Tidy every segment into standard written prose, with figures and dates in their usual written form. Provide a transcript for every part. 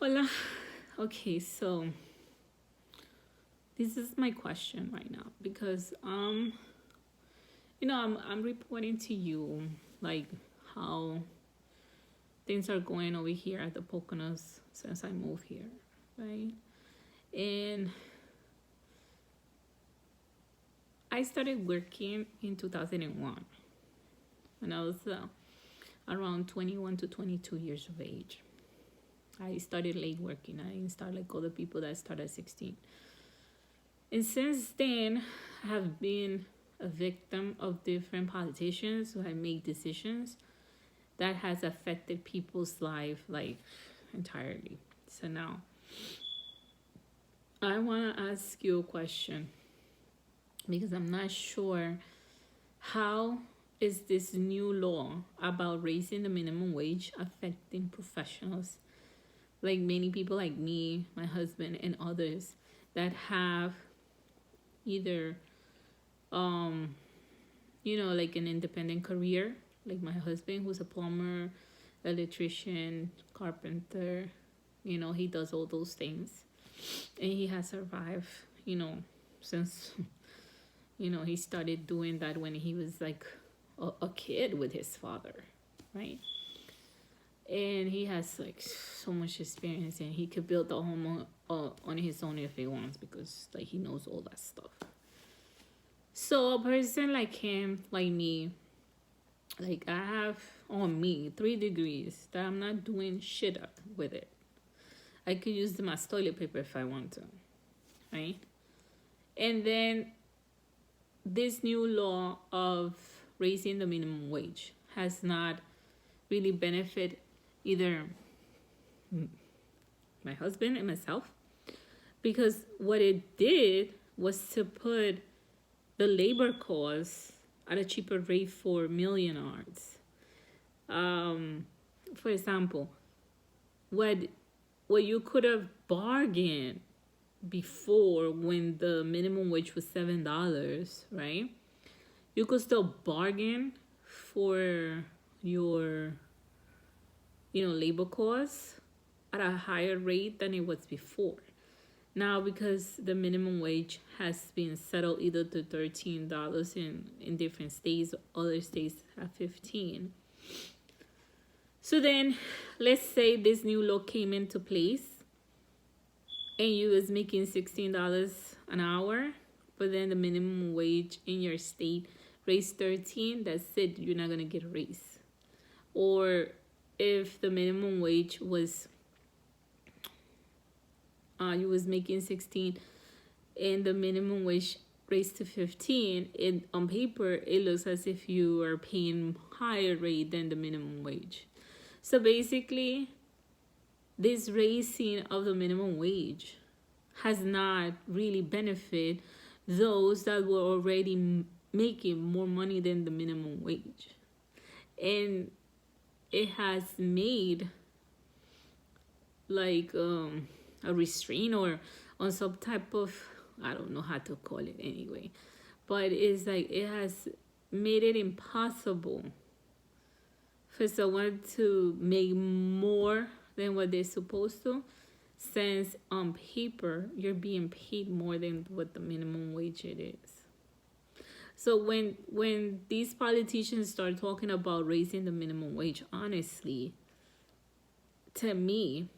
Hola. Okay, so this is my question right now because I'm reporting to you like how things are going over here at the Poconos since I moved here, right? And I started working in 2001 when I was around 21 to 22 years of age. I started late working. I didn't start like other people that started at 16. And since then, I have been a victim of different politicians who have made decisions that has affected people's life like entirely. So now, I want to ask you a question because I'm not sure how is this new law about raising the minimum wage affecting professionals like many people like me, my husband, and others that have either like an independent career, like my husband who's a plumber, electrician, carpenter, he does all those things. And he has survived, since he started doing that when he was like a kid with his father, right? And he has like so much experience and he could build the home on his own if he wants because like he knows all that stuff. So a person like him, like me, like I have on me 3 degrees that I'm not doing shit with it. I could use them as toilet paper if I want to, right? And then this new law of raising the minimum wage has not really benefit either my husband and myself, because what it did was to put the labor costs at a cheaper rate for millionaires. For example, what you could have bargained before when the minimum wage was $7, right? You could still bargain for your labor costs at a higher rate than it was before. Now, because the minimum wage has been settled either to $13 in different states, other states have 15. So then, let's say this new law came into place and you was making $16 an hour, but then the minimum wage in your state raised 13. That's it. You're not gonna get a raise. Or if the minimum wage was you was making 16 and the minimum wage raised to 15, on paper it looks as if you are paying higher rate than the minimum wage. So basically, this raising of the minimum wage has not really benefited those that were already making more money than the minimum wage. And it has made like a restraint or on some type of, I don't know how to call it anyway, but it's like it has made it impossible for someone to make more than what they're supposed to, since on paper you're being paid more than what the minimum wage it is. So when these politicians start talking about raising the minimum wage, honestly, to me,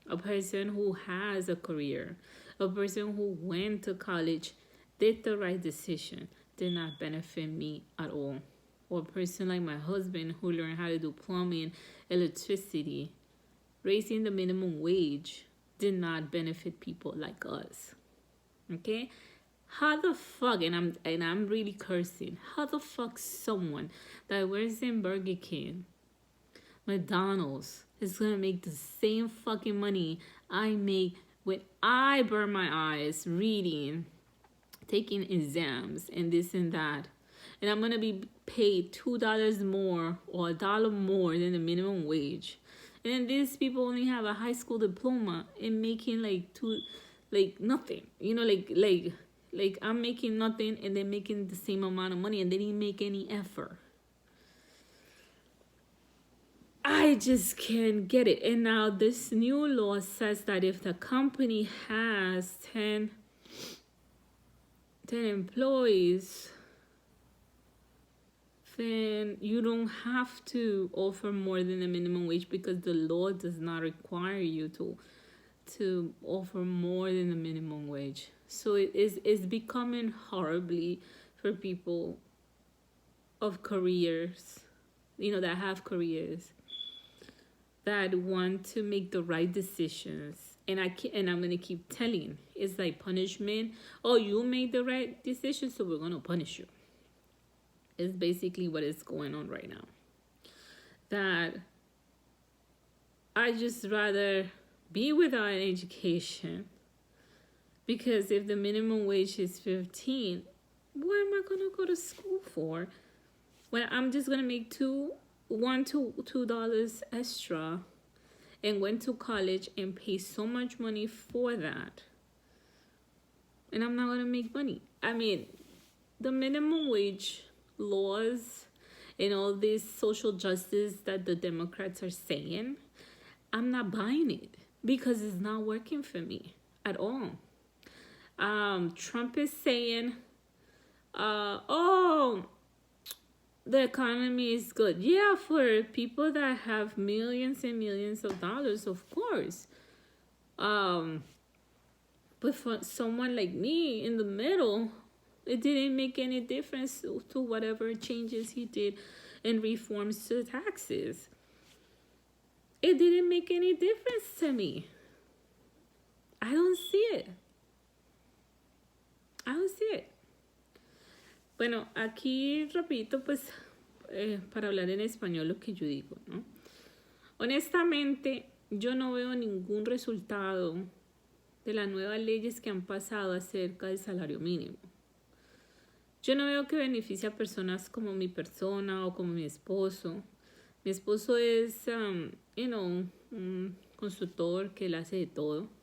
a person who has a career, a person who went to college, did the right decision, did not benefit me at all. Or a person like my husband who learned how to do plumbing, electricity, raising the minimum wage did not benefit people like us. Okay? How the fuck, and I'm really cursing, how the fuck someone that works in Burger King, McDonald's, is gonna make the same fucking money I make when I burn my eyes reading, taking exams, and this and that, and I'm gonna be paid $2 more or $1 more than the minimum wage, and then these people only have a high school diploma and making like nothing, like I'm making nothing and they're making the same amount of money and they didn't make any effort. I I just can't get it. And now this new law says that if the company has 10 employees, then you don't have to offer more than the minimum wage, because the law does not require you to offer more than the minimum wage. So it's becoming horribly for people of careers, that have careers, that want to make the right decisions. And I'm gonna keep telling, it's like punishment. Oh, you made the right decision, so we're gonna punish you. It's basically what is going on right now. That I just rather be without an education, because if the minimum wage is 15, what am I gonna go to school for when I'm just gonna make $2 extra and went to college and pay so much money for that, and I'm not gonna make money? I mean, the minimum wage laws and all this social justice that the Democrats are saying, I'm not buying it, because it's not working for me at all. Trump is saying, oh, the economy is good. Yeah, for people that have millions and millions of dollars, of course. But for someone like me in the middle, it didn't make any difference to whatever changes he did and reforms to taxes. It didn't make any difference to me. I don't see it. Bueno, aquí repito, pues, para hablar en español lo que yo digo, ¿no? Honestamente, yo no veo ningún resultado de las nuevas leyes que han pasado acerca del salario mínimo. Yo no veo que beneficie a personas como mi persona o como mi esposo. Mi esposo es, un constructor que él hace de todo.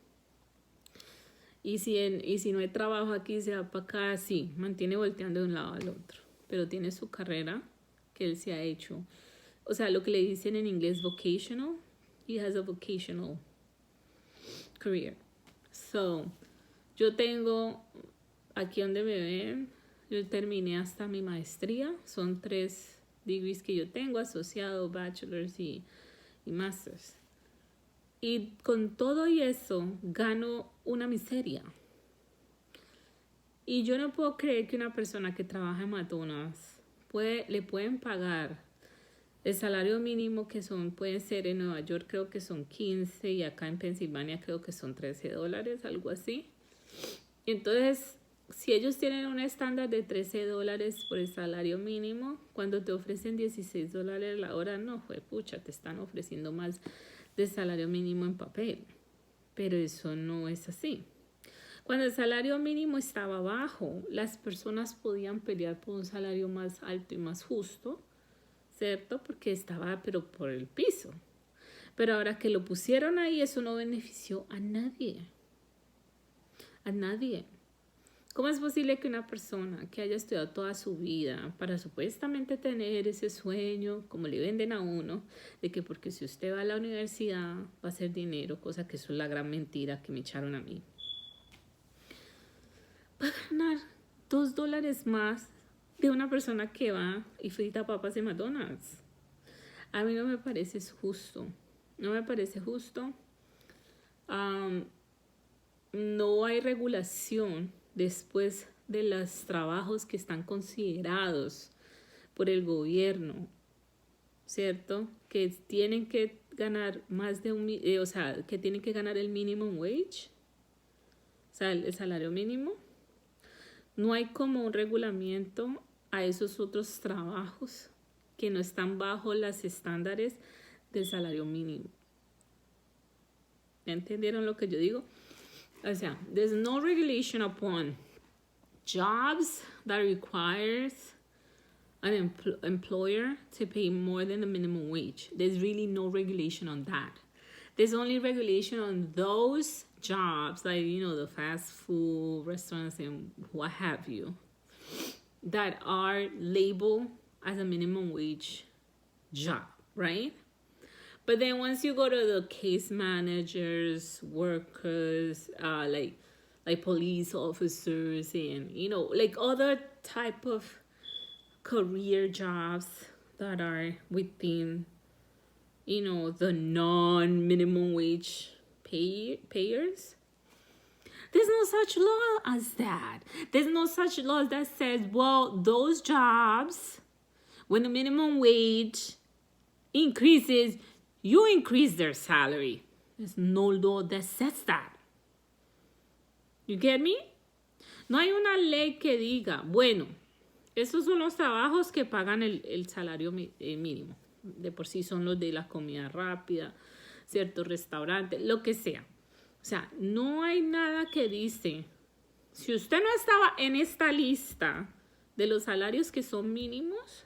Y si no hay trabajo aquí, se va para acá, sí, mantiene volteando de un lado al otro. Pero tiene su carrera que él se ha hecho. O sea, lo que le dicen en inglés vocational. He has a vocational career. So, yo tengo, aquí donde me ven, yo terminé hasta mi maestría. Son 3 degrees que yo tengo, asociado, bachelor's y master's. Y con todo y eso, gano una miseria. Y yo no puedo creer que una persona que trabaja en McDonald's le pueden pagar el salario mínimo, que pueden ser en Nueva York, creo que son 15, y acá en Pensilvania creo que son $13, algo así. Y entonces, si ellos tienen un estándar de $13 por el salario mínimo, cuando te ofrecen $16 la hora, no, pucha, te están ofreciendo más de salario mínimo en papel. Pero eso no es así. Cuando el salario mínimo estaba bajo, las personas podían pelear por un salario más alto y más justo, ¿cierto? Porque estaba, pero por el piso. Pero ahora que lo pusieron ahí, eso no benefició a nadie. A nadie. ¿Cómo es posible que una persona que haya estudiado toda su vida para supuestamente tener ese sueño, como le venden a uno, de que porque si usted va a la universidad va a hacer dinero, cosa que eso es la gran mentira que me echaron a mí, va a ganar $2 más de una persona que va y frita papas en McDonald's? A mí no me parece justo. No me parece justo. No hay regulación después de los trabajos que están considerados por el gobierno, ¿cierto? Que tienen que ganar más de que tienen que ganar el minimum wage, o sea, el salario mínimo. No hay como un regulamiento a esos otros trabajos que no están bajo los estándares del salario mínimo. ¿Ya entendieron lo que yo digo? O sea, there's no regulation upon jobs that requires an employer to pay more than the minimum wage. There's really no regulation on that. There's only regulation on those jobs, like, the fast food restaurants and what have you, that are labeled as a minimum wage job, right? But then once you go to the case managers, workers, like police officers, and like other type of career jobs that are within the non-minimum wage payers, there's no such law as that. There's no such law that says, well, those jobs, when the minimum wage increases, you increase their salary. There's no law that says that. You get me? No hay una ley que diga, bueno, esos son los trabajos que pagan el salario mínimo. De por sí son los de la comida rápida, ciertos restaurantes, lo que sea. O sea, no hay nada que dice, si usted no estaba en esta lista de los salarios que son mínimos,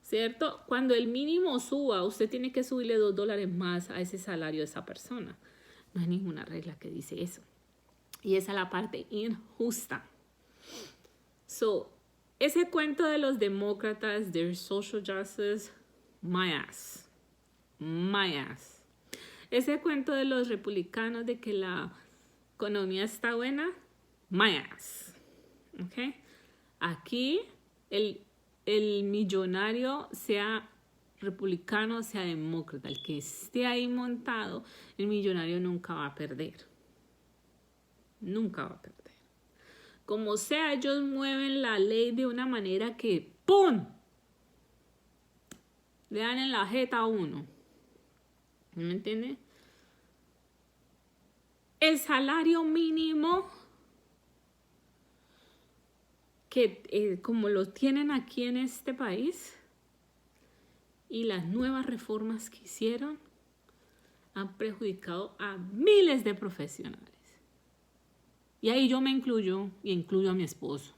¿cierto? Cuando el mínimo suba, usted tiene que subirle $2 más a ese salario de esa persona. No hay ninguna regla que dice eso. Y esa es la parte injusta. So, ese cuento de los demócratas, their social justice, my ass. My ass. Ese cuento de los republicanos de que la economía está buena, my ass. ¿Ok? Aquí el millonario, sea republicano, sea demócrata, el que esté ahí montado, el millonario nunca va a perder. Nunca va a perder. Como sea, ellos mueven la ley de una manera que ¡pum! Le dan en la jeta a uno. ¿Me entiende? El salario mínimo, que como lo tienen aquí en este país, y las nuevas reformas que hicieron, han perjudicado a miles de profesionales. Y ahí yo me incluyo, y incluyo a mi esposo.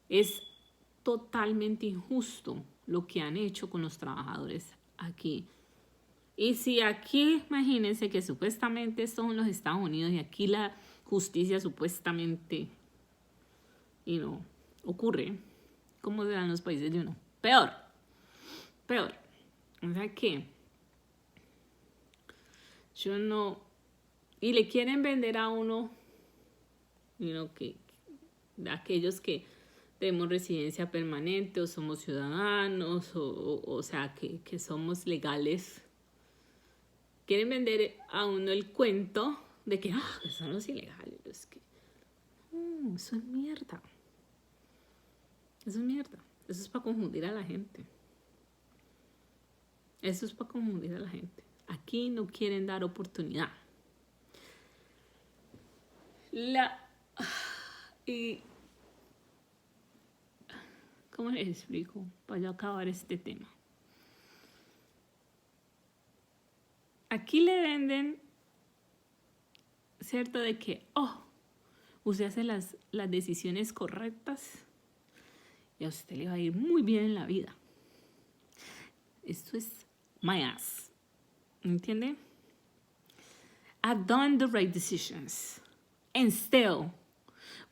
Es totalmente injusto lo que han hecho con los trabajadores aquí. Y si aquí, imagínense que supuestamente esto es en los Estados Unidos y aquí la justicia supuestamente, ocurre, ¿cómo serán los países de uno? Peor. O sea que yo no... Y le quieren vender a uno, que aquellos que tenemos residencia permanente o somos ciudadanos, o sea, que somos legales. Quieren vender a uno el cuento de que son los ilegales. Es que, eso es mierda. Eso es mierda. Eso es para confundir a la gente. Eso es para confundir a la gente. Aquí no quieren dar oportunidad. ¿Cómo les explico? Para yo acabar este tema. Aquí le venden, ¿cierto? De que, usted hace las decisiones correctas y a usted le va a ir muy bien en la vida. Esto es my ass. ¿Entiende? I've done the right decisions. And still,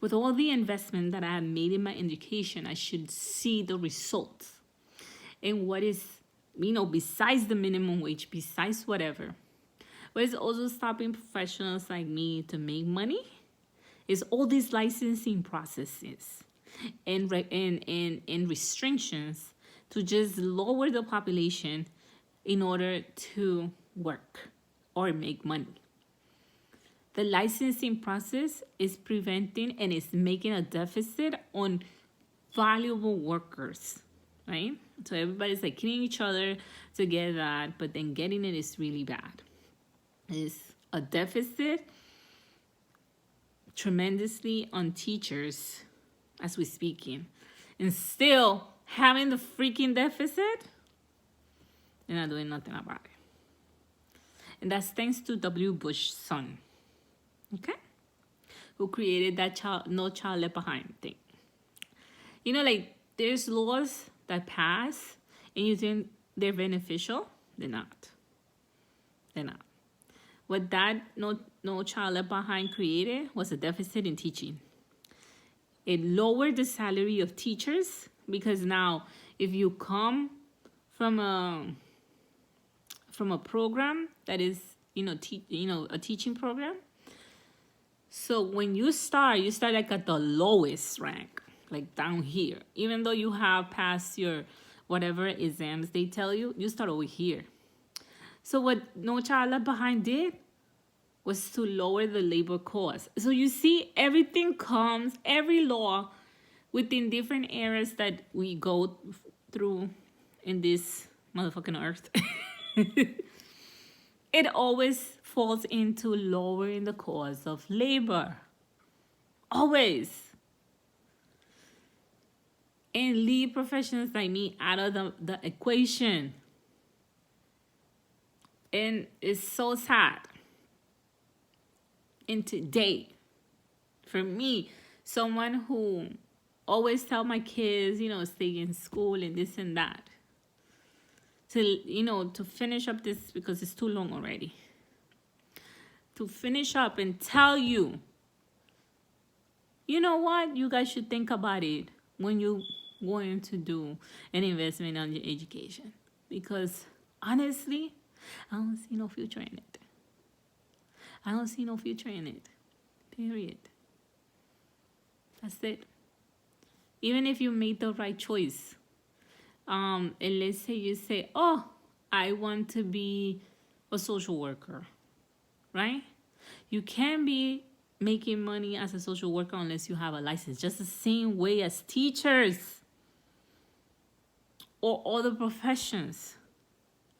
with all the investment that I have made in my education, I should see the results. And what is, besides the minimum wage, besides whatever, what is also stopping professionals like me to make money is all these licensing processes and restrictions to just lower the population in order to work or make money. The licensing process is preventing and is making a deficit on valuable workers, right? So everybody's like killing each other to get that, but then getting it is really bad. It's a deficit tremendously on teachers as we're speaking. And still having the freaking deficit, they're not doing nothing about it. And that's thanks to W. Bush's son. Okay? Who created that no child left behind thing. There's laws that pass and you think they're beneficial. They're not. What that no child left behind created was a deficit in teaching. It lowered the salary of teachers because now if you come from from a program that is, a teaching program. So when you start like at the lowest rank, like down here. Even though you have passed your whatever exams they tell you, you start over here. So what No Child Left Behind did was to lower the labor cost. So you see, everything comes, every law within different areas that we go through in this motherfucking earth. It always falls into lowering the cost of labor. Always. And leave professions like me out of the equation. And it's so sad. And today, for me, someone who always tell my kids, stay in school and this and that, to finish up this, because it's too long already, to finish up and tell you, you know what, you guys should think about it when you're going to do an investment on your education. Because honestly, I don't see no future in it. I don't see no future in it. Period. That's it. Even if you made the right choice, and let's say you say, oh, I want to be a social worker, right? You can't be making money as a social worker unless you have a license. Just the same way as teachers or other professions,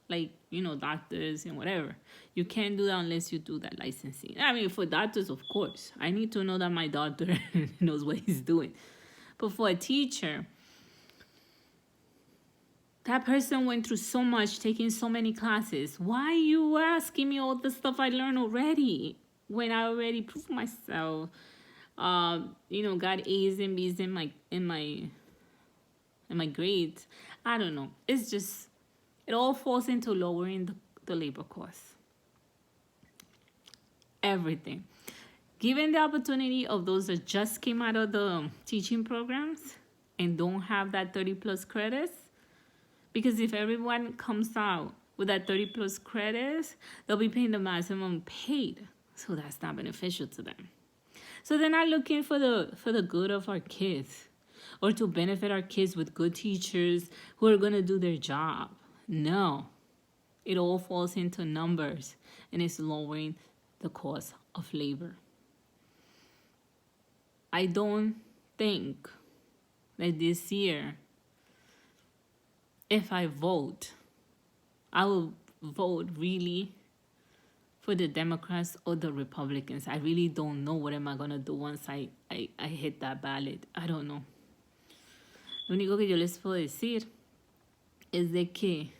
like, doctors and whatever. You can't do that unless you do that licensing. I mean, for doctors, of course, I need to know that my doctor knows what he's doing. But for a teacher, that person went through so much, taking so many classes. Why you asking me all the stuff I learned already when I already proved myself? Got A's and B's in my grades. I don't know. It's just, it all falls into lowering the labor costs. Everything. Given the opportunity of those that just came out of the teaching programs and don't have that 30 plus credits, because if everyone comes out with that 30 plus credits, they'll be paying the maximum paid. So that's not beneficial to them. So they're not looking for the good of our kids or to benefit our kids with good teachers who are going to do their job. No. It all falls into numbers, and it's lowering the cost of labor. I don't think that this year, if I vote, I will vote really for the Democrats or the Republicans. I really don't know what am I going to do once I hit that ballot. I don't know. Lo único que yo les puedo decir es de que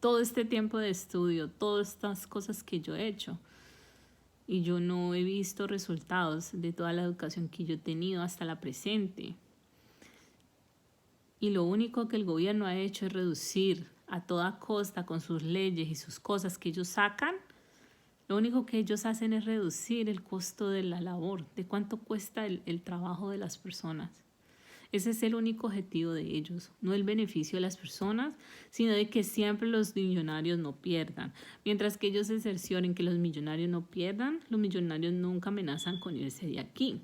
todo este tiempo de estudio, todas estas cosas que yo he hecho, y yo no he visto resultados de toda la educación que yo he tenido hasta la presente. Y lo único que el gobierno ha hecho es reducir a toda costa con sus leyes y sus cosas que ellos sacan. Lo único que ellos hacen es reducir el costo de la labor, de cuánto cuesta el trabajo de las personas. Ese es el único objetivo de ellos, no el beneficio de las personas, sino de que siempre los millonarios no pierdan. Mientras que ellos se cercioren que los millonarios no pierdan, los millonarios nunca amenazan con irse de aquí.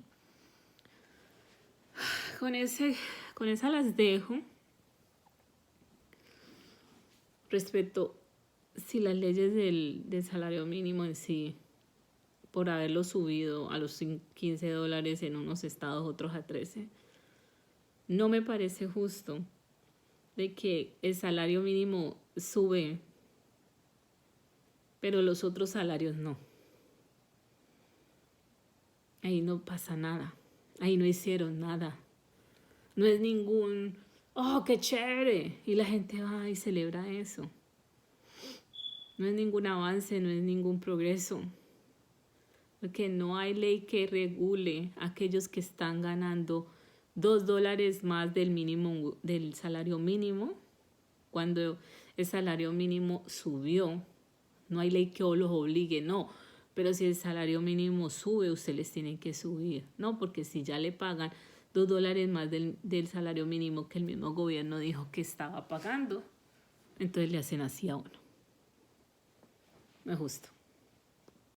Con esa las dejo. Respecto si las leyes del salario mínimo en sí, por haberlo subido a los $15 en unos estados, otros a 13, no me parece justo de que el salario mínimo sube, pero los otros salarios no. Ahí no pasa nada. Ahí no hicieron nada. No es ningún, oh, qué chévere. Y la gente va y celebra eso. No es ningún avance, no es ningún progreso. Porque no hay ley que regule a aquellos que están ganando $2 más del salario mínimo, cuando el salario mínimo subió. No hay ley que los obligue, no. Pero si el salario mínimo sube, usted les tiene que subir. No, porque si ya le pagan $2 más del salario mínimo que el mismo gobierno dijo que estaba pagando, entonces le hacen así a uno. Me gusta.